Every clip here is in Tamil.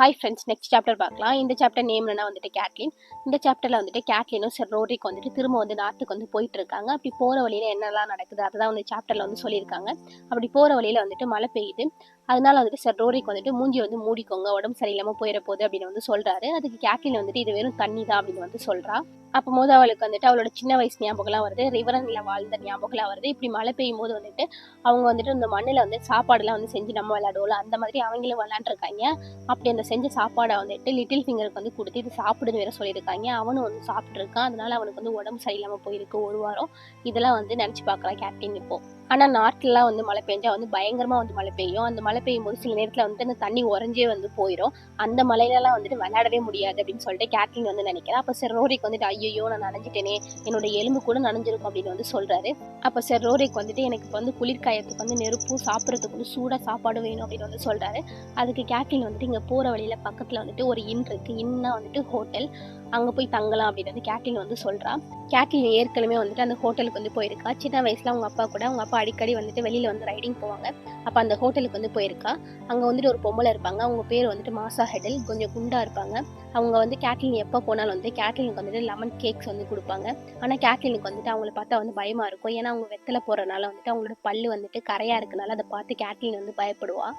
ஹாய் ஃப்ரெண்ட்ஸ், நெக்ஸ்ட் சாப்டர் பார்க்கலாம். இந்த சாப்டர் நேம் என்னன்னா வந்துட்டு கேட்லின். இந்த சாப்டரில் வந்துட்டு கேட்லினும் சர் ரோட்ரிக் வந்துட்டு திரும்ப வந்து நார்த்துக்கு வந்து போயிட்டு இருக்காங்க. அப்படி போகிற வழியில் என்னெல்லாம் நடக்குது அதுதான் வந்து சாப்டரில் வந்து சொல்லியிருக்காங்க. அப்படி போகிற வழியில் வந்துட்டு மழை பெய்யுது. அதனால வந்துட்டு சர் ரோட்ரிக் வந்துட்டு மூஞ்சி வந்து மூடிக்கோங்க, உடம்பு சரியில்லாமல் போயிட போகுது அப்படின்னு வந்து சொல்கிறாரு. அதுக்கு கேட்லின் வந்துட்டு இது வெறும் தண்ணி தான் அப்படின்னு வந்து சொல்கிறா. அப்போ போது அவளுக்கு வந்துட்டு அவளோட சின்ன வயசு ஞாபகம்லாம் வருது, ரிவரனில் வாழ்ந்த ஞாபகம்லாம் வருது. இப்படி மழை பெய்யும் போது வந்துட்டு அவங்க வந்துட்டு இந்த மண்ணில் வந்து சாப்பாடுலாம் வந்து செஞ்சு நம்ம விளையாடுவோம்ல, அந்த மாதிரி அவங்களும் விளையாண்டுருக்காங்க. அப்படி அந்த செஞ்ச சாப்பாடை வந்துட்டு லிட்டில் ஃபிங்கருக்கு வந்து கொடுத்து இது சாப்பிடுன்னு வேற சொல்லியிருக்காங்க. அவனும் வந்து சாப்பிட்ருக்கான். அதனால அவனுக்கு வந்து உடம்பு சரியில்லாமல் போயிருக்கு ஒரு வாரம். இதெல்லாம் வந்து நினச்சி பார்க்குறான் கேப்டன் இப்போ. ஆனால் நாட்டிலலாம் வந்து மழை பெஞ்சா வந்து பயங்கரமாக வந்து மழை பெய்யும். அந்த மழை பெய்யும் போது சில நேரத்தில் வந்துட்டு அந்த தண்ணி உறைஞ்சே வந்து போயிடும். அந்த மழையிலலாம் வந்துட்டு விளையாடவே முடியாது அப்படின்னு சொல்லிட்டு கேட்லின் வந்து நினைக்கிறேன். அப்போ சர் ரோரிக் வந்துட்டு ஐயோ நான் நனைஞ்சிட்டேனே, என்னோட எலும்பு கூட நனைஞ்சிருக்கும் அப்படின்னு வந்து சொல்றாரு. அப்போ சர் ரோரிக் வந்துட்டு எனக்கு இப்போ வந்து குளிர்காயத்துக்கு வந்து நெருப்பும் சாப்பிட்றதுக்கு வந்து சூடாக சாப்பாடு வேணும் அப்படின்னு வந்து சொல்றாரு. அதுக்கு கேட்லின் வந்துட்டு இங்கே போகிற வழியில் பக்கத்தில் வந்துட்டு ஒரு இன் இருக்குது. இன்னா வந்துட்டு ஹோட்டல், அங்கே போய் தங்கலாம் அப்படின்னு வந்து கேட்லின் வந்து சொல்கிறா. கேட்லின் ஏற்கனவே வந்துட்டு அந்த ஹோட்டலுக்கு வந்து போயிருக்கா. சின்ன வயசில் அவங்க அப்பா கூட, அவங்க அப்பா அடிக்கடி வந்துட்டு வெளியில் வந்து ரைடிங் போவாங்க. அப்போ அந்த ஹோட்டலுக்கு வந்து போயிருக்கா. அங்கே வந்துட்டு ஒரு பொம்பளை இருப்பாங்க. அவங்க பேர் வந்துட்டு மாசா ஹெடல், கொஞ்சம் குண்டாக இருப்பாங்க. அவங்க வந்து கேட்லின் எப்போ போனாலும் வந்து கேட்லினுக்கு வந்துட்டு லெமன் கேக்ஸ் வந்து கொடுப்பாங்க. ஆனால் கேட்லினுக்கு வந்துட்டு அவங்கள பார்த்தா வந்து பயமாக இருக்கும். ஏன்னா அவங்க வெத்தலை போடுறதுனால வந்துட்டு அவங்களோட பல்லு வந்துட்டு கரையாக இருக்கனால அதை பார்த்து கேட்லின் வந்து பயப்படுவா.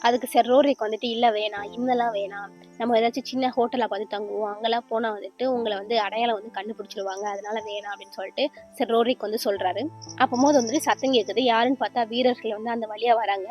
அதுக்கு சர் ரோரிக் வந்துட்டு இல்லை வேணாம், இன்னெல்லாம் வேணாம், நம்ம ஏதாச்சும் சின்ன ஹோட்டலாக பார்த்து தங்குவோம், அங்கெல்லாம் போனால் வந்துட்டு உங்களை வந்து அடையாளம் வந்து கண்டுபிடிச்சிருவாங்க, அதனால வேணாம் அப்படின்னு சொல்லிட்டு சர் ரோரிக் வந்து சொல்கிறாரு. அப்போது வந்துட்டு சத்தம் கேட்குது. யாருன்னு பார்த்தா வீரர்கள் வந்து அந்த வழியாக வராங்க.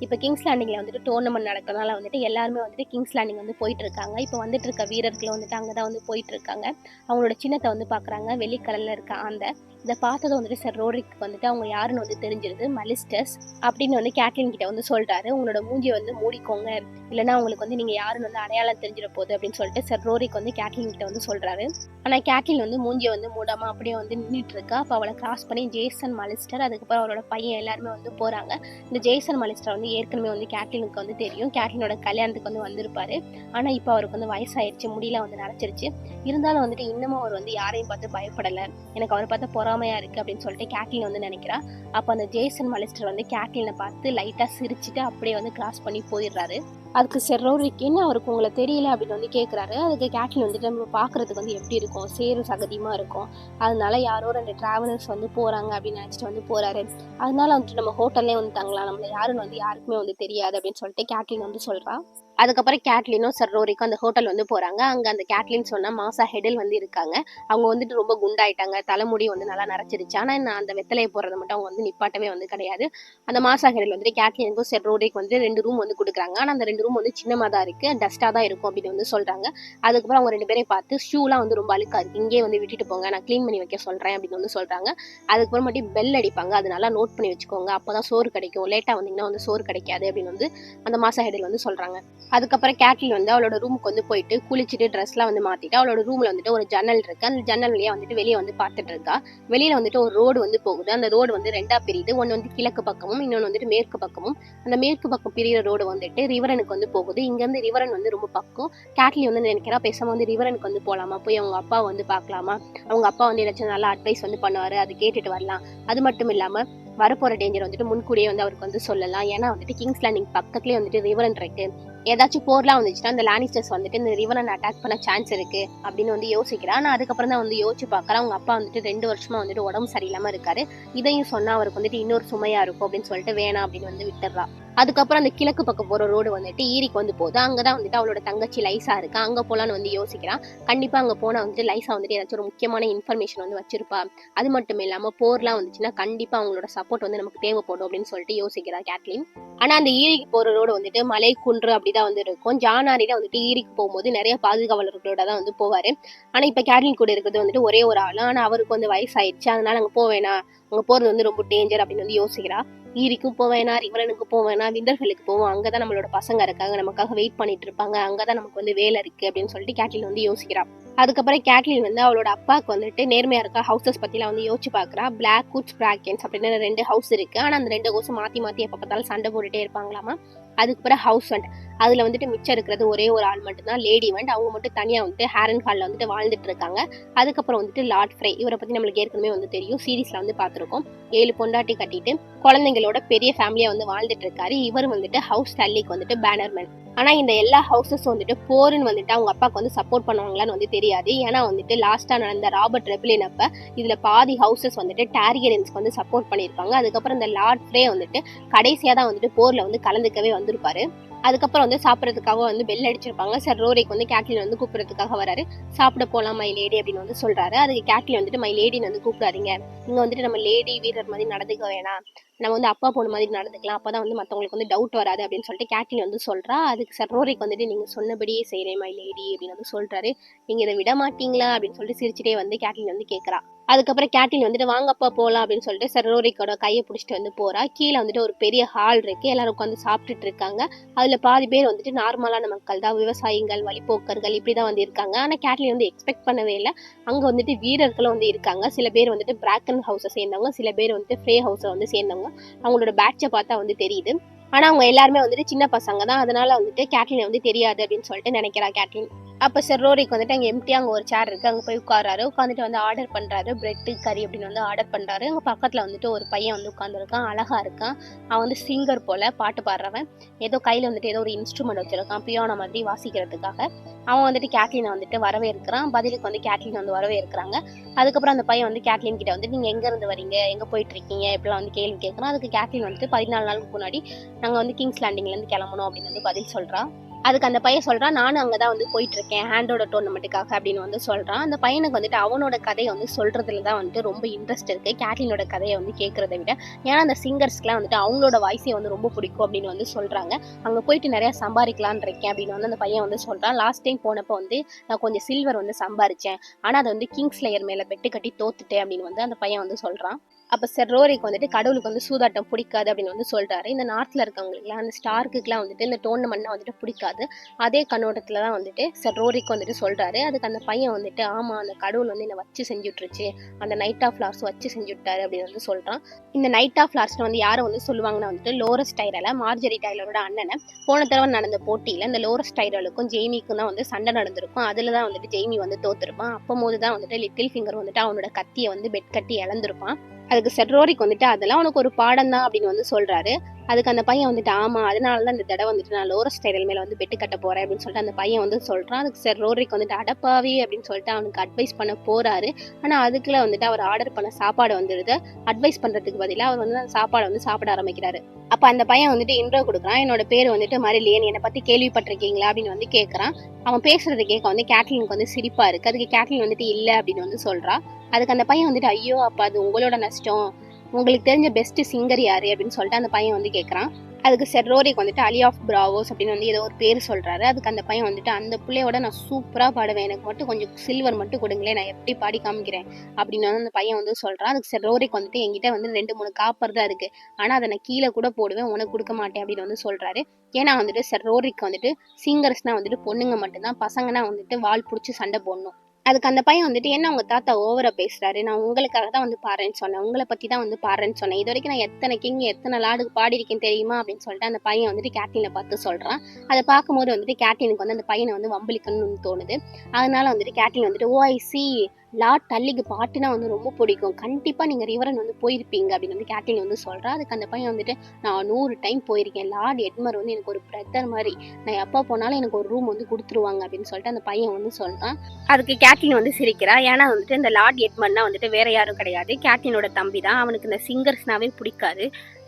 இப்போ கிங்ஸ் லேண்டிங்கில் வந்துட்டு டோர்னமெண்ட் நடக்கிறதுனால வந்துட்டு எல்லாருமே வந்துட்டு கிங்ஸ் லேண்டிங் வந்து போயிட்டு இருக்காங்க. இப்போ வந்துட்டு இருக்க வீரர்கள் வந்துட்டு அங்கே தான் வந்து போயிட்டு இருக்காங்க. அவங்களோட சின்னத்தை வந்து பார்க்குறாங்க, வெள்ளி கலரில் இருக்க அந்த இதை பார்த்ததும் வந்துட்டு சர் ரோரிக் வந்துட்டு அவங்க யாருன்னு வந்து தெரிஞ்சிருது, மலிஸ்டர்ஸ் அப்படின்னு வந்து கேட்லின் கிட்ட வந்து சொல்றாரு. உங்களோட மூஞ்சியை வந்து மூடிக்கோங்க, இல்லைன்னா உங்களுக்கு வந்து நீங்க யாருன்னு வந்து அடையாளம் தெரிஞ்சிட போகுது அப்படின்னு சொல்லிட்டு சர் ரோரிக் வந்து கேட்லின் கிட்ட வந்து சொல்றாரு. ஆனா கேட்லின் வந்து மூஞ்சியை வந்து மூடாம அப்படியே வந்து நின்றுட்டு இருக்கா. அப்போ அவளை கிராஸ் பண்ணி ஜேசன் மலிஸ்டர், அதுக்கப்புறம் அவரோட பையன் எல்லாருமே வந்து போறாங்க. இந்த ஜேசன் மலிஸ்டர் வந்து ஏற்கனவே வந்து கேட்லினுக்கு வந்து தெரியும், கேட்லினோட கல்யாணத்துக்கு வந்து வந்திருப்பாரு. ஆனா இப்போ அவருக்கு வந்து வயசாயிடுச்சு, முடியல வந்து நரைச்சிருச்சு. இருந்தாலும் வந்துட்டு இன்னமும் அவர் வந்து யாரையும் பார்த்து பயப்படலை, எனக்கு அவரை பார்த்து பொறாமையா இருக்கு அப்படின்னு சொல்லிட்டு கேட்லின் வந்து நினைக்கிறா. அப்போ அந்த ஜேசன் மலிஸ்டர் வந்து கேட்லினை பார்த்து லைட்டா சிரிச்சுட்டு அப்படியே வந்து கிராஸ் பண்ணி போயிடுறாரு. அதுக்கு சர் ரோரிக் என்ன அவருக்கு உங்களை தெரியல அப்படின்னு வந்து கேட்குறாரு. அதுக்கு கேட்லின் வந்துட்டு நம்ம பார்க்குறதுக்கு வந்து எப்படி இருக்கும், சேரும் சகதியமாக இருக்கும், அதனால யாரோ 2 டிராவலர்ஸ் வந்து போகிறாங்க அப்படின்னு நினச்சிட்டு வந்து போகிறாரு. அதனால வந்துட்டு நம்ம ஹோட்டல்லே வந்து தங்கலாம், நம்மளை யாருன்னு வந்து யாருக்குமே வந்து தெரியாது அப்படின்னு சொல்லிட்டு கேட்லின் வந்து சொல்கிறா. அதுக்கப்புறம் கேட்லினும் சர் ரோரிக்கும் அந்த ஹோட்டல் வந்து போகிறாங்க. அங்கே அந்த கேட்லின் சொன்னால் மாசா ஹெடல் வந்து இருக்காங்க. அவங்க வந்துட்டு ரொம்ப குண்டாயிட்டாங்க, தலைமுடி வந்து நல்லா நரைச்சிருச்சு. ஆனால் நான் அந்த வெத்தலையை போடுறத மட்டும் அவங்க வந்து நிப்பாட்டவே வந்து கிடையாது. அந்த மாசா ஹெடல் வந்துட்டு கேட்லினுக்கும் சர் ரோரிக் வந்து 2 ரூம் வந்து கொடுக்குறாங்க. ஆனால் அந்த 2 ரூம் வந்து சின்னமாக தான் இருக்குது, டஸ்ட்டாக தான் இருக்கும் அப்படின்னு வந்து சொல்கிறாங்க. அதுக்கப்புறம் அவங்க 2 பேரையும் பார்த்து ஷூலாம் வந்து ரொம்ப அழுக்காக இருக்குது, இங்கே வந்து விட்டுட்டு போங்க, நான் க்ளீன் பண்ணி வைக்க சொல்கிறேன் அப்படின்னு வந்து சொல்கிறாங்க. அதுக்கப்புறம் மட்டும் பெல் அடிப்பாங்க, அது நல்லா நோட் பண்ணி வச்சுக்கோங்க, அப்போ தான் சோறு கிடைக்கும், லேட்டாக வந்தீங்கன்னா வந்து சோறு கிடைக்காது அப்படின்னு வந்து அந்த மாசா ஹெடல் வந்து சொல்கிறாங்க. அதுக்கப்புறம் கேட்லின் வந்து அவளோட ரூமுக்கு வந்து போயிட்டு குளிச்சுட்டு ட்ரெஸ்லாம் வந்து மாற்றிட்டு அவளோட ரூமில் வந்துட்டு ஒரு ஜன்னல் இருக்குது. அந்த ஜன்னல் வழியாக வந்துட்டு வெளியே வந்து பார்த்துட்டு இருக்கா. வெளியில் வந்துட்டு ஒரு ரோடு வந்து போகுது. அந்த ரோடு வந்து 2ஆக பிரியுது. ஒன்று வந்து கிழக்கு பக்கமும், இன்னொன்று வந்துட்டு மேற்கு பக்கமும். அந்த மேற்கு பக்கம் பிரிகிற ரோடு வந்துட்டு ரிவரனுக்கு வந்து போகுது. இங்கேருந்து ரிவரன் வந்து ரொம்ப பக்கம். கேட்லின் வந்து நினைக்கிறா, பேசாமல் வந்து ரிவரனுக்கு வந்து போகலாமா, போய் அவங்க அப்பா வந்து பார்க்கலாமா, அவங்க அப்பா வந்து ஏதாச்சும் நல்லா அட்வைஸ் வந்து பண்ணுவார், அது கேட்டுட்டு வரலாம். அது மட்டும் இல்லாமல் வரப்போகிற டேஞ்சர் வந்துட்டு முன்கூடியே வந்து அவருக்கு வந்து சொல்லலாம். ஏன்னா வந்துட்டு கிங்ஸ் லேண்டிங் பக்கத்துலேயே வந்துட்டு ரிவரன் இருக்கு, ஏதாச்சும் போர்லாம் வந்துச்சுன்னா அந்த லானிஸ்டர்ஸ் வந்துட்டு இந்த ரிவரன் அட்டாக் பண்ண சான்ஸ் இருக்கு அப்படின்னு வந்து யோசிக்கிறா. ஆனால் அதுக்கப்புறம் தான் வந்து யோசிச்சு பார்க்குறா, அவங்க அப்பா வந்துட்டு 2 வருஷமா வந்துட்டு உடம்பு சரியில்லாமல் இருக்காரு, இதையும் சொன்னால் அவருக்கு வந்துட்டு இன்னொரு சுமையா இருக்கும் அப்படின்னு சொல்லிட்டு வேணாம் அப்படின்னு வந்து விட்டுறா. அதுக்கப்புறம் அந்த கிழக்கு பக்கம் போகிற ரோடு வந்துட்டு ஈரிக்கு வந்து போகுது. அங்கே தான் வந்துட்டு அவளோட தங்கச்சி லைசா இருக்கா, அங்கே போகலான்னு வந்து யோசிக்கிறான். கண்டிப்பாக அங்கே போனால் வந்துட்டு லைசா வந்துட்டு ஏதாச்சும் ஒரு முக்கியமான இன்ஃபர்மேஷன் வந்து வச்சிருப்பா. அது மட்டும் இல்லாமல் போர்லாம் வந்துச்சுன்னா கண்டிப்பாக அவங்களோட சப்போர்ட் வந்து நமக்கு தேவைப்படும் அப்படின்னு சொல்லிட்டு யோசிக்கிறா கேட்லின். ஆனால் அந்த ஈரிக்கு போகிற ரோடு வந்துட்டு மலை குன்று அப்படிதான் வந்து இருக்கும். ஜானாரி தான் வந்துட்டு ஈரிக்கு போகும்போது நிறைய பாதுகாவலர்களோட தான் வந்து போவார். ஆனால் இப்போ கேட்லின் கூட இருக்கிறது வந்துட்டு ஒரே ஒரு ஆள். ஆனால் அவருக்கு வந்து வயசாயிடுச்சு, அதனால அங்கே போவேனா, அங்கே போகிறது வந்து ரொம்ப டேஞ்சர் அப்படின்னு வந்து யோசிக்கிறா. ஈரிக்கும் போவேனா, ரிவரனுக்கு போவேனா, விண்டர்ஃபெல்லுக்கு போவோம், அங்கதான் நம்மளோட பசங்க இருக்காங்க, நமக்காக வெயிட் பண்ணிட்டு இருப்பாங்க, அங்கதான் நமக்கு வந்து வேலை இருக்கு அப்படின்னு சொல்லிட்டு கேட்லின் வந்து யோசிக்கிறா. அதுக்கப்புறம் கேட்லின் வந்து அவளோட அப்பாவுக்கு வந்துட்டு நேர்மையா இருக்க ஹவுசஸ் பத்திலாம் வந்து யோசிச்சு பாக்குறா. பிளாக் குட்ஸ் பிராக்கென்ஸ் அப்படின்னு 2 ஹவுஸ் இருக்கு. ஆனா அந்த 2 ஹவுஸும் மாத்தி மாத்தி எப்ப பார்த்தாலும் சண்டை போட்டுட்டே இருப்பாங்களாமா. அதுக்கப்புறம் ஹவுஸ் வண்ட், அதுல வந்துட்டு மிச்சம் இருக்கிறது ஒரே ஒரு ஆள் மட்டும்தான், லேடி வண்ட். அவங்க மட்டும் தனியா வந்துட்டு ஹேரன் ஹால்ல வந்துட்டு வாழ்ந்துட்டு இருக்காங்க. அதுக்கப்புறம் வந்துட்டு லார்ட் ஃப்ரை, இவரை பத்தி நம்மளுக்கு ஏற்கனவே வந்து தெரியும், சீரீஸ்ல வந்து பார்த்துருக்கோம். 7 பொண்டாட்டி கட்டிட்டு குழந்தைங்களோட பெரிய ஃபேமிலியா வந்து வாழ்ந்துட்டு இருக்காரு. இவர் வந்துட்டு ஹவுஸ் டல்லிக்கு வந்துட்டு பேனர்மேன். ஆனா இந்த எல்லா ஹவுசஸ் வந்துட்டு போருன்னு வந்துட்டு அவங்க அப்பாவுக்கு வந்து சப்போர்ட் பண்ணுவாங்களான்னு வந்து தெரியாது. ஏன்னா வந்துட்டு லாஸ்டா நடந்த ராபர்ட் ரெபிலியன் அப்ப இதுல பாதி ஹவுசஸ் வந்துட்டு டார்கெரியன்ஸ்க்கு வந்து சப்போர்ட் பண்ணியிருப்பாங்க. அதுக்கப்புறம் இந்த லார்ட் ஃப்ரே வந்துட்டு கடைசியா தான் வந்துட்டு போர்ல வந்து கலந்துக்கவே வந்திருப்பாரு. அதுக்கப்புறம் வந்து சாப்பிட்றதுக்காக வந்து பெல் அடிச்சிருப்பாங்க. சார் ரோரிக்கு வந்து கேட்லின் வந்து கூப்பிடுறதுக்காக வராரு. சாப்பிட போலாம் மை லேடி அப்படின்னு வந்து சொல்றாரு. அதுக்கு கேட்லின் வந்துட்டு மை லேடின்னு வந்து கூப்பிடாதீங்க, இங்க வந்துட்டு நம்ம லேடி வீரர் மாதிரி நடந்துக்க வேணாம், நம்ம வந்து அப்பா பொண்ணு மாதிரி நடந்துக்கலாம், அப்பதான் வந்து மற்றவங்களுக்கு வந்து டவுட் வராது அப்படின்னு சொல்லிட்டு கேட்லின் வந்து சொல்றா. அதுக்கு சார் ரோரிக்கு வந்துட்டு நீங்க சொன்னபடியே செய்யறேன் மை லேடி அப்படின்னு வந்து சொல்றாரு. நீங்க இதை விட மாட்டீங்களா அப்படின்னு சொல்லிட்டு சிரிச்சுட்டே வந்து கேட்லின் வந்து கேட்கறா. அதுக்கப்புறம் கேட்டில் வந்துட்டு வாங்கப்பா போகலாம் அப்படின்னு சொல்லிட்டு சார் ரோரிக்கோட கையை பிடிச்சிட்டு வந்து போறா. கீழே வந்துட்டு ஒரு பெரிய ஹால் இருக்கு, எல்லாரும் உட்காந்து சாப்பிட்டுட்டு இருக்காங்க. அதுல பாதி பேர் வந்துட்டு நார்மலான மக்கள் தான், விவசாயிகள், வழிபோக்கர்கள் இப்படிதான் வந்து இருக்காங்க. ஆனா கேட்லின் வந்து எக்ஸ்பெக்ட் பண்ணவே இல்லை, அங்க வந்துட்டு வீரர்களும் வந்து இருக்காங்க. சில பேர் வந்துட்டு பிராக்கன் ஹவுஸை சேர்ந்தவங்க, சில பேர் வந்துட்டு ஃப்ரே ஹவுஸை வந்து சேர்ந்தவங்க. அவங்களோட பேட்சை பார்த்தா வந்து தெரியுது. ஆனா அவங்க எல்லாருமே வந்துட்டு சின்ன பசங்க தான், அதனால வந்துட்டு கேட்லின் வந்து தெரியாது அப்படின்னு சொல்லிட்டு நினைக்கிறா கேட்லின். அப்போ சார் ரோரிக்கு வந்துட்டு அங்கே எம்டியா அங்கே ஒரு சேர் இருக்குது, அங்கே போய் உட்காராரு. உட்காந்துட்டு வந்து ஆர்டர் பண்ணுறாரு, பிரெட்டு கறி அப்படின்னு வந்து ஆர்டர் பண்ணுறாரு. அங்கே பக்கத்தில் வந்துட்டு ஒரு பையன் வந்து உட்காந்துருக்கான், அழகா இருக்கான். அவன் வந்து சிங்கர் போல், பாட்டு பாடுறவன். ஏதோ கையில் வந்துட்டு ஏதோ ஒரு இன்ஸ்ட்ருமெண்ட் வச்சுருக்கான், பியானோ மாதிரி வாசிக்கிறதுக்காக. அவன் வந்துட்டு கேட்லினை வந்துட்டு வரவே இருக்கிறான். பதிலுக்கு வந்து கேட்லின் வந்து வரவே இருக்கிறாங்க. அதுக்கப்புறம் அந்த பையன் வந்து கேட்லின் கிட்ட வந்து நீங்கள் எங்கேருந்து வரீங்க, எங்கே போயிட்டு இருக்கீங்க இப்படிலாம் வந்து கேள்வி கேட்குறான். அதுக்கு கேட்லின் வந்துட்டு 14 நாளுக்கு முன்னாடி நாங்கள் வந்து கிங்ஸ் லேண்டிங்லேருந்து கிளம்பணும் அப்படின்னு வந்து பதில் சொல்கிறான். அதுக்கு அந்த பையன் சொல்றான், நானும் அங்கதான் வந்து போயிட்டு இருக்கேன் ஹேண்டோட டோர்னமெண்ட்டுக்காக அப்படின்னு வந்து சொல்றான். அந்த பையனுக்கு வந்துட்டு அவனோட கதையை வந்து சொல்றதுல தான் வந்துட்டு ரொம்ப இன்ட்ரெஸ்ட் இருக்கு, கேட்லினோட கதையை வந்து கேட்கறத விட. ஏன்னா அந்த சிங்கர்ஸ்க்குலாம் வந்துட்டு அவங்களோட வாய்ஸே வந்து ரொம்ப பிடிக்கும் அப்படின்னு வந்து சொல்றாங்க. அங்க போயிட்டு நிறைய சம்பாதிக்கலான் இருக்கேன் அப்படின்னு வந்து அந்த பையன் வந்து சொல்றான். லாஸ்ட் டைம் போனப்போ வந்து நான் கொஞ்சம் சில்வர் வந்து சம்பாரிச்சேன், ஆனா அதை வந்து கிங்ஸ் லேயர் மேல பெட்டு கட்டி தோத்துட்டேன் அப்படின்னு வந்து அந்த பையன் வந்து சொல்றான். அப்போ சார் ரோரிக்கு வந்துட்டு கடவுளுக்கு வந்து சூதாட்டம் பிடிக்காது அப்படின்னு வந்து சொல்றாரு. இந்த நார்த்தில் இருக்கவங்களுக்குலாம் அந்த ஸ்டார்க்குலாம் வந்துட்டு இந்த டோர்னமெண்ட்னா வந்துட்டு பிடிக்காது. அதே கண்ணோட்டத்தில் தான் வந்துட்டு சார் ரோரிக்கு வந்துட்டு சொல்றாரு. அதுக்கு அந்த பையன் வந்துட்டு ஆமா, அந்த கடவுள் வந்து என்னை வச்சு செஞ்சுட்ருச்சு, அந்த நைட் ஆஃப் ஃப்ளார்ஸ் வச்சு செஞ்சுட்டாரு அப்படின்னு வந்து சொல்றான். இந்த நைட் ஆஃப் ஃப்ளார்ஸ் வந்து யாரை வந்து சொல்லுவாங்கன்னா வந்துட்டு லோரஸ் டைரலை, மார்ஜரி டைலரோட அண்ணனை. போன தடவை நடந்த போட்டியில் இந்த லோரஸ் டைரலுக்கும் ஜெய்மிக்கும் தான் வந்து சண்டை நடந்திருக்கும். அதில் தான் வந்துட்டு ஜெய்மி வந்து தோத்துருப்பான். அப்போது தான் வந்துட்டு லிட்டில் ஃபிங்கர் வந்துட்டு அவனோட கத்தியை வந்து பெட் கட்டி இழந்திருப்பான். அதுக்கு சார் ரோரிக்கு வந்துட்டு அதெல்லாம் உனக்கு ஒரு பாடம் தான் அப்படின்னு வந்து சொல்றாரு. அதுக்கு அந்த பையன் வந்துட்டு ஆமா, அதனாலதான் இந்த தடவை வந்துட்டு நான் லோரஸ் டைரல் மேல வந்து பெட்டு கட்ட போறேன் அப்படின்னு சொல்லிட்டு அந்த பையன் வந்து சொல்றான். அதுக்கு சார் ரோரிக்கு வந்துட்டு அடப்பாவி அப்படின்னு சொல்லிட்டு அவனுக்கு அட்வைஸ் பண்ண போறாரு. ஆனா அதுக்குள்ள வந்துட்டு அவர் ஆர்டர் பண்ண சாப்பாடு வந்துடுது. அட்வைஸ் பண்றதுக்கு பதிலாக அவர் வந்து அந்த சாப்பாடை வந்து சாப்பிட ஆரம்பிக்கிறாரு. அப்ப அந்த பையன் வந்துட்டு இன்ட்ரோ கொடுக்குறான். என்னோட பேர் வந்துட்டு மரிலியன், என்னை பத்தி கேள்விப்பட்டிருக்கீங்களா அப்படின்னு வந்து கேட்கறான். அவன் பேசுறதை கேட்க வந்து கேட்லினுக்கு வந்து சிரிப்பா இருக்கு. அதுக்கு கேட்லின் வந்துட்டு இல்ல அப்படின்னு வந்து சொல்றா. அதுக்கு அந்த பையன் வந்துட்டு ஐயோ அப்ப அது உங்களோட நஷ்டம், உங்களுக்கு தெரிஞ்ச பெஸ்ட் சிங்கர் யாரு அப்படின்னு சொல்லிட்டு அந்த பையன் வந்து கேட்கறான். அதுக்கு சார் ரோரிக்கு வந்துட்டு அலி ஆஃப் பிராவோஸ் அப்படின்னு வந்து ஏதோ ஒரு பேர் சொல்றாரு. அதுக்கு அந்த பையன் வந்துட்டு அந்த பிள்ளையோட நான் சூப்பரா பாடுவேன், எனக்கு மட்டும் கொஞ்சம் சில்வர் மட்டும் கொடுங்களேன், நான் எப்படி பாடி காமிக்கிறேன் அப்படின்னு வந்து அந்த பையன் வந்து சொல்றான். அதுக்கு சார் ரோரிக்கு வந்துட்டு என்கிட்ட வந்து 2-3 காப்பர் தான் இருக்கு, ஆனா அதை நான் கீழே கூட போடுவேன், உனக்கு கொடுக்க மாட்டேன் அப்படின்னு வந்து சொல்றாரு. ஏன்னா வந்துட்டு சார் ரோரிக்கு வந்துட்டு சிங்கர்ஸ்னா வந்துட்டு பொண்ணுங்க மட்டும்தான், பசங்கன்னா வந்துட்டு வால் பிடிச்சி சண்டை போடணும். அதுக்கு அந்த பையன் வந்துட்டு என்ன உங்க தாத்தா ஓவரா பேசுறாரு, நான் உங்களுக்காக தான் வந்து பாடுறேன்னு சொன்னேன், உங்களை பத்தி தான் வந்து பாடுறேன்னு சொன்னேன், இது வரைக்கும் நான் எத்தனை கிங் எத்தனை லாடுக்கு பாடிருக்கேன் தெரியுமா அப்படின்னு சொல்லிட்டு அந்த பையன் வந்துட்டு கேட்லினை பார்த்து சொல்றான். அதை பார்க்கும்போது வந்துட்டு கேட்லினுக்கு வந்து அந்த பையனை வந்து வம்பளிக்கணும்னு தோணுது. அதனால வந்துட்டு கேட்லின் வந்துட்டு ஓ ஐ சி, லார்ட் டல்லிக்கு பாட்டுனா வந்து ரொம்ப பிடிக்கும், கண்டிப்பா நீங்க ரிவரன் வந்து போயிருப்பீங்க அப்படின்னு வந்து கேட்லின் வந்து சொல்றா. அதுக்கு அந்த பையன் வந்துட்டு நான் 100 டைம் போயிருக்கேன், லார்ட் எட்மர் வந்து எனக்கு ஒரு பிரதர் மாதிரி, நான் எப்போ போனாலும் எனக்கு ஒரு ரூம் வந்து கொடுத்துருவாங்க அப்படின்னு சொல்லிட்டு அந்த பையன் வந்து சொல்றான். அதுக்கு கேட்லின் வந்து சிரிக்கிறா. ஏன்னா வந்துட்டு இந்த லார்ட் எட்மர்னா வந்துட்டு வேற யாரும் கிடையாது, கேட்லினோட தம்பி தான். அவனுக்கு இந்த சிங்கர்ஸ்னாவே பிடிக்காது.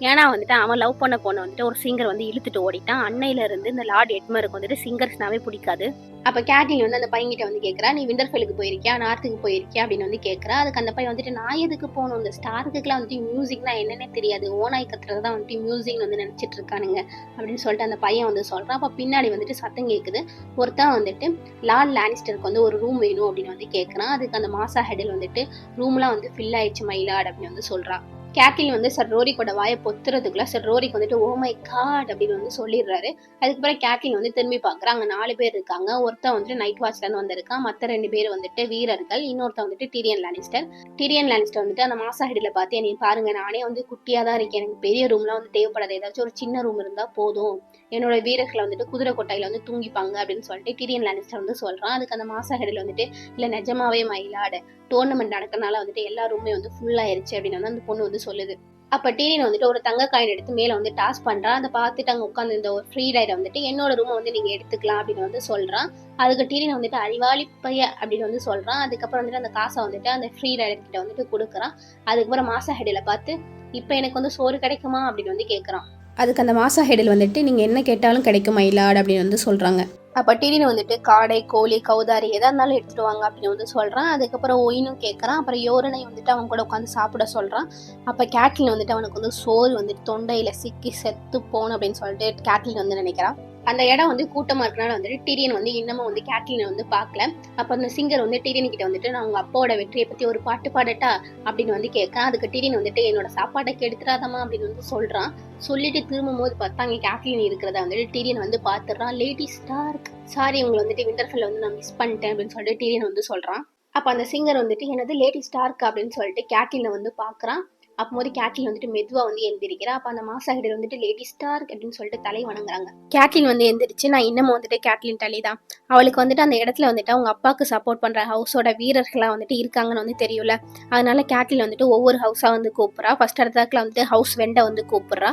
ஏன்னா வந்துட்டு அவன் லவ் பண்ண பொண்ணை வந்துட்டு ஒரு சிங்கர் வந்து இழுத்துட்டு ஓடிட்டான். அன்னையில இருந்து இந்த லார்ட் எட்மருக்கு வந்துட்டு சிங்கர்ஸ்னாவே பிடிக்காது. அப்ப கேட்லின் வந்து அந்த பையன்கிட்ட வந்து கேட்கறா, நீ விண்டர்ஃபெல்லுக்கு போயிருக்கியா, நார்த்துக்கு போயிருக்கியா அப்படின்னு வந்து கேட்கறா. அதுக்கு அந்த பையன் வந்துட்டு நான் எதுக்கு போகணும், இந்த ஸ்டார்க்குலாம் வந்துட்டு மியூசிக்னா என்னன்னே தெரியாது, ஓனாய் கத்துறதுதான் வந்துட்டு மியூசிக்னு வந்து நினைச்சிட்டு இருக்கானுங்க அப்படின்னு சொல்லிட்டு அந்த பையன் வந்து சொல்றான். அப்ப பின்னாடி வந்துட்டு சத்தம் கேட்குது. ஒருத்தன் வந்துட்டு லார்ட் லானிஸ்டருக்கு வந்து ஒரு ரூம் வேணும் அப்படின்னு வந்து கேட்கறான். அதுக்கு அந்த மாசா ஹெடில் வந்துட்டு ரூம்லாம் வந்து ஃபில் ஆயிடுச்சு மைலாட் அப்படின்னு வந்து சொல்றான். கேட்லின் வந்து சார் ரோரிக்கோட வாயை பொத்துறதுக்குள்ள சார் ரோரிக்கு வந்துட்டு ஓ மை காட் அப்படின்னு வந்து சொல்லிடுறாரு. அதுக்கப்புறம் கேட்லின் வந்து திரும்பி பார்க்குறான். அங்கே 4 பேர் இருக்காங்க. ஒருத்தன் வந்துட்டு நைட் வாட்ச்லேருந்து வந்திருக்கான், மற்ற 2 பேர் வந்துட்டு வீரர்கள், இன்னொருத்தன் வந்துட்டு டிரியன் லானிஸ்டர். டிரியன் லானிஸ்டர் வந்துட்டு அந்த மாசா ஹெடில் பார்த்து என்னை பாருங்க, நானே வந்து குட்டியாக தான் இருக்கேன், எனக்கு பெரிய ரூம்லாம் வந்து தேவைப்படாது, ஏதாச்சும் ஒரு சின்ன ரூம் இருந்தால் போதும், என்னோட வீரர்களை வந்துட்டு குதிரை கொட்டையில் வந்து தூங்கிப்பாங்க அப்படின்னு சொல்லிட்டு டிரியன் லானிஸ்டர் வந்து சொல்கிறான். அதுக்கு அந்த மாசா ஹெடில் வந்துட்டு இல்லை நிஜமாவே மயிலாடு, டோர்னமெண்ட் நடக்கிறனால வந்துட்டு எல்லா ரூமே வந்து ஃபுல் ஆயிருச்சு அப்படின்னு வந்து அந்த பொண்ணு வந்து சொல்லுது. அப்போ டீரியன் வந்துட்டு ஒரு தங்க காயின் எடுத்து மேலே வந்து டாஸ் பண்ணுறான். அதை பார்த்துட்டு அங்கே உட்காந்து இந்த ஒரு ஃப்ரீ ரைடை வந்துட்டு என்னோட ரூமை வந்து நீங்கள் எடுத்துக்கலாம் அப்படின்னு வந்து சொல்கிறான். அதுக்கு டீரியன் வந்துட்டு அறிவாளி பைய அப்படின்னு வந்து சொல்கிறான். அதுக்கப்புறம் வந்துட்டு அந்த காசை வந்துட்டு அந்த ஃப்ரீ ரைடர் கிட்ட வந்துட்டு கொடுக்குறான். அதுக்கப்புறம் மாசா ஹெடில் பார்த்து இப்போ எனக்கு வந்து சோறு கிடைக்குமா அப்படின்னு வந்து கேட்குறான். அதுக்கு அந்த மாசா ஹெடில் வந்துட்டு நீங்கள் என்ன கேட்டாலும் கிடைக்கும் மயிலாடு அப்படின்னு வந்து சொல்கிறாங்க. அப்போ டீரியன் வந்துட்டு காடை, கோழி, கௌதாரி எதாக இருந்தாலும் எடுத்துட்டு வாங்க அப்படின்னு வந்து சொல்கிறான். அதுக்கப்புறம் ஒயினும் கேட்குறான். அப்புறம் யோரனை வந்துட்டு அவன் கூட உட்காந்து சாப்பிட சொல்கிறான். அப்போ கேட்லின் வந்துட்டு அவனுக்கு வந்து சோறு வந்துட்டு தொண்டையில் சிக்கி செத்து போகணும் அப்படின்னு சொல்லிட்டு கேட்லின் வந்து நினைக்கிறான். அந்த இடம் வந்து கூட்டமாக இருக்கனால வந்துட்டு டீரியன் வந்து இன்னமும் வந்து கேட்லினை வந்து பார்க்கல. அப்போ அந்த சிங்கர் வந்து டீரியன் கிட்ட வந்துட்டு நான் உங்கள் அப்பாவோட வெற்றியை பற்றி ஒரு பாட்டு பாடட்டா அப்படின்னு வந்து கேட்கேன். அதுக்கு டீரியன் வந்துட்டு என்னோட சாப்பாட்டை கெடுத்துறாதமா அப்படின்னு வந்து சொல்கிறான். சொல்லிட்டு திரும்பும் போது பார்த்தா அங்கே கேட்லின் இருக்கிறத வந்துட்டு டீரியன் வந்து பார்த்துடுறான். லேடி ஸ்டார்க், சாரி உங்களை வந்துட்டு விண்டர்ஃபெல்ல வந்து நான் மிஸ் பண்ணிட்டேன் அப்படின்னு சொல்லிட்டு டீரியன் வந்து சொல்கிறான். அப்போ அந்த சிங்கர் வந்துட்டு எனது லேடி ஸ்டார்க் அப்படின்னு சொல்லிட்டு கேட்லினை வந்து பார்க்குறான். அப்போது கேட்லின் வந்துட்டு மெதுவாக வந்து எந்திரிக்கிறா. அப்போ அந்த மாசா ஹெடர் வந்துட்டு லேடி ஸ்டார்க் அப்படின்னு சொல்லிட்டு தலை வணங்குறாங்க. கேட்லின் வந்து எந்திரிச்சு நான் இன்னமும் வந்துட்டு கேட்லின் தலி தான். அவளுக்கு வந்துட்டு அந்த இடத்துல வந்துட்டு அவங்க அப்பாவுக்கு சப்போர்ட் பண்ணுற ஹவுஸோட வீரர்களாக வந்துட்டு இருக்காங்கன்னு வந்து தெரியும்ல. அதனால கேட்லின் வந்துட்டு ஒவ்வொரு ஹவுஸாக வந்து கூப்பிட்றா. ஃபர்ஸ்ட் இடத்துல வந்துட்டு ஹவுஸ் வெண்டை வந்து கூப்பிட்றா.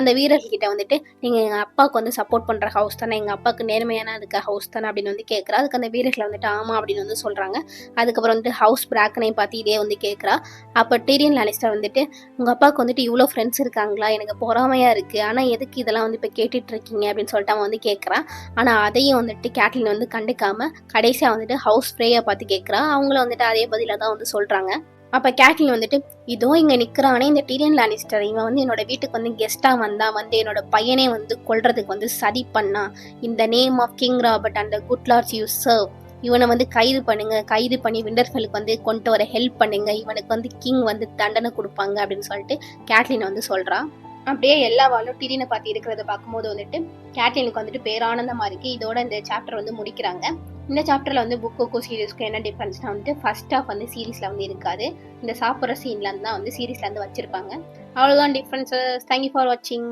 அந்த வீரர்கிட்ட வந்துட்டு நீங்கள் எங்கள் அப்பாவுக்கு வந்து சப்போர்ட் பண்ணுற ஹவுஸ் தானே, எங்கள் அப்பாவுக்கு நேர்மையான இருக்க ஹவுஸ் தானே அப்படின்னு வந்து கேட்குறா. அதுக்கு அந்த வீரர்களை வந்துட்டு ஆமாம் அப்படின்னு வந்து சொல்கிறாங்க. அதுக்கப்புறம் வந்துட்டு ஹவுஸ் பிராக்கனை பார்த்து இதே வந்து கேட்குறா. அப்போ டிரியன் லானிஸ்டர் வந்துட்டு உங்கள் அப்பாவுக்கு வந்துட்டு இவ்வளோ ஃப்ரெண்ட்ஸ் இருக்காங்களா, எனக்கு பொறாமையாக இருக்குது, ஆனால் எதுக்கு இதெல்லாம் வந்து இப்போ கேட்டுட்டு இருக்கீங்க அப்படின்னு சொல்லிட்டு அவன் வந்து கேட்குறான். ஆனால் அதையும் வந்துட்டு கேட்லின் வந்து கண்டுக்காமல் கடைசியாக வந்துட்டு ஹவுஸ் ஃப்ரேயை பார்த்து கேட்குறா. அவங்களும் வந்துட்டு அதே பதிலாக தான் வந்து சொல்கிறாங்க. அப்போ கேட்லின் வந்துட்டு இதோ இங்கே நிற்கிறானே இந்த டிரியன் லானிஸ்டர், இவன் வந்து என்னோட வீட்டுக்கு வந்து கெஸ்ட்டாக வந்து என்னோட பையனே வந்து கொல்றதுக்கு வந்து சதி பண்ணா. இந்த name of king Robert and the good lords you serve, இவனை வந்து கைது பண்ணுங்க, கைது பண்ணி விண்டர்ஃபெல்லுக்கு வந்து கொண்டு வர ஹெல்ப் பண்ணுங்க, இவனுக்கு வந்து கிங் வந்து தண்டனை கொடுப்பாங்க அப்படின்னு சொல்லிட்டு கேட்லின் வந்து சொல்கிறான். அப்படியே எல்லா வாழும் டிரியனை பார்த்து இருக்கிறத பார்க்கும்போது வந்துட்டு கேட்லினுக்கு வந்துட்டு பேரானந்தமாக இருக்குது. இதோட இந்த சாப்டர் வந்து முடிக்கிறாங்க. இந்த சாப்டரில் வந்து புக்குக்கும் சீரீஸ்க்கும் என்ன டிஃப்ரென்ஸ்னால் வந்துட்டு ஃபர்ஸ்ட் ஹாஃப் வந்து சீரீஸில் வந்து இருக்காது, இந்த சாப்பிட்ற சீன்லேருந்து தான் வந்து சீரீஸில் வந்து வச்சுருப்பாங்க. அவ்வளோதான் டிஃப்ரென்ஸஸ். தேங்க்யூ ஃபார் வாட்சிங்.